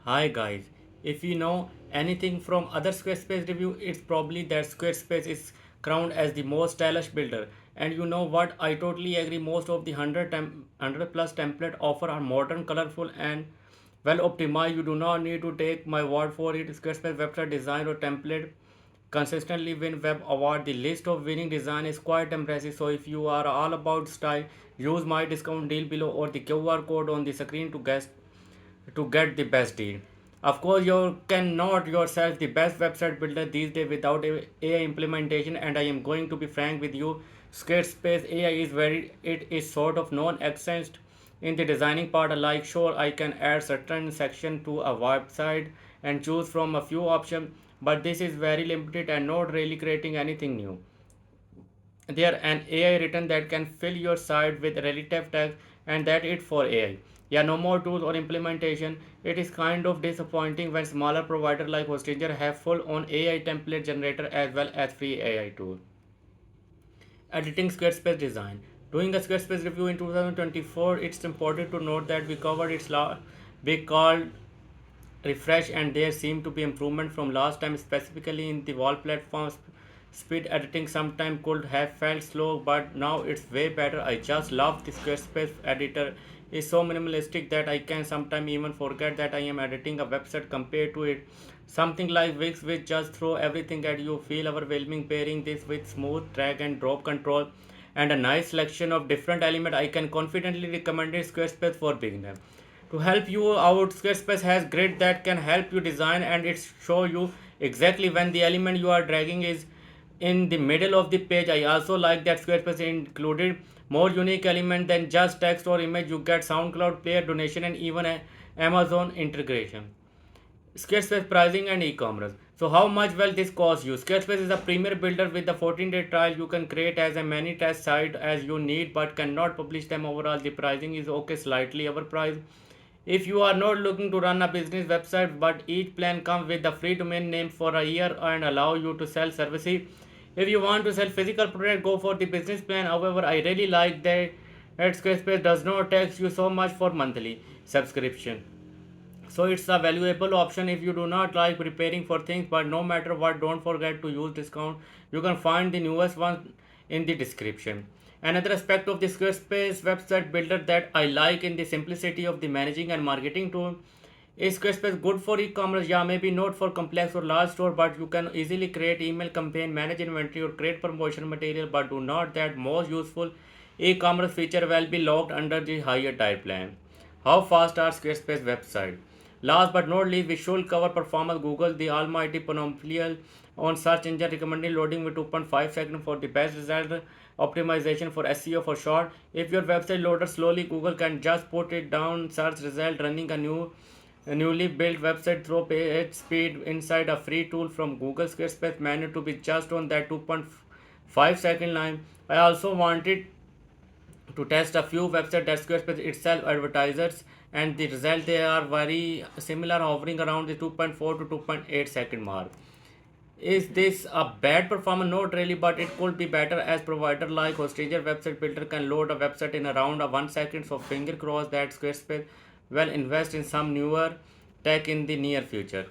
Hi guys, if you know anything from other Squarespace review, it's probably that Squarespace is crowned as the most stylish builder. And you know what? I totally agree. Most of the 100 plus template offer are modern, colorful, and well optimized. You do not need to take my word for it. Squarespace website design or template consistently win web award. The list of winning design is quite impressive. So if you are all about style, use my discount deal below or the QR code on the screen to get the best deal. Of course, you cannot yourself the best website builder these days without AI implementation. And I am going to be frank with you, Squarespace AI is it is sort of non-existent in the designing part. Like sure, I can add certain section to a website and choose from a few options, but this is very limited and not really creating anything new. There an AI written that can fill your site with relative text, and that it for AI. Yeah, no more tools or implementation. It is kind of disappointing when smaller providers like Hostinger have full on AI template generator as well as free AI tool. Editing Squarespace design. Doing a Squarespace review in 2024, it's important to note that we covered we called refresh, and there seem to be improvement from last time, specifically in the wall platforms. Speed editing sometimes could have felt slow, but now it's way better. I just love the Squarespace editor. It's so minimalistic that I can sometimes even forget that I am editing a website compared to it. Something like Wix, which just throw everything at you, feel overwhelming. Pairing this with smooth drag and drop control and a nice selection of different elements, I can confidently recommend it Squarespace for beginners. To help you out, Squarespace has grid that can help you design, and it show you exactly when the element you are dragging is in the middle of the page. I also like that Squarespace included more unique element than just text or image. You get SoundCloud player donation and even a Amazon integration. Squarespace pricing and e-commerce. So how much will this cost you? Squarespace is a premier builder with the 14-day trial. You can create as many test sites as you need but cannot publish them overall. The pricing is okay, slightly overpriced. If you are not looking to run a business website, but each plan comes with a free domain name for a year and allow you to sell services. If you want to sell physical product, go for the business plan. However, I really like that Squarespace does not tax you so much for monthly subscription. So it's a valuable option if you do not like preparing for things. But no matter what, don't forget to use discount. You can find the newest one in the description. Another aspect of the Squarespace website builder that I like in the simplicity of the managing and marketing tool. Is Squarespace good for e-commerce? Yeah, maybe not for complex or large store, but you can easily create email campaign, manage inventory, or create promotion material. But do not that most useful e-commerce feature will be locked under the higher tier plan. How fast are Squarespace website? Last but not least, we should cover performance. Google, the almighty monopoly on search engine recommended loading with 2.5 seconds for the best result. Optimization for SEO for short. If your website loads slowly, Google can just put it down. Search result running a newly built website through page speed inside a free tool from Google Squarespace menu to be just on that 2.5 second line. I also wanted to test a few websites that Squarespace itself advertisers, and the result they are very similar, hovering around the 2.4 to 2.8 second mark. Is this a bad performance? Not really, but it could be better as provider like Hostinger website builder can load a website in around a 1 second. So finger crossed that Squarespace will invest in some newer tech in the near future.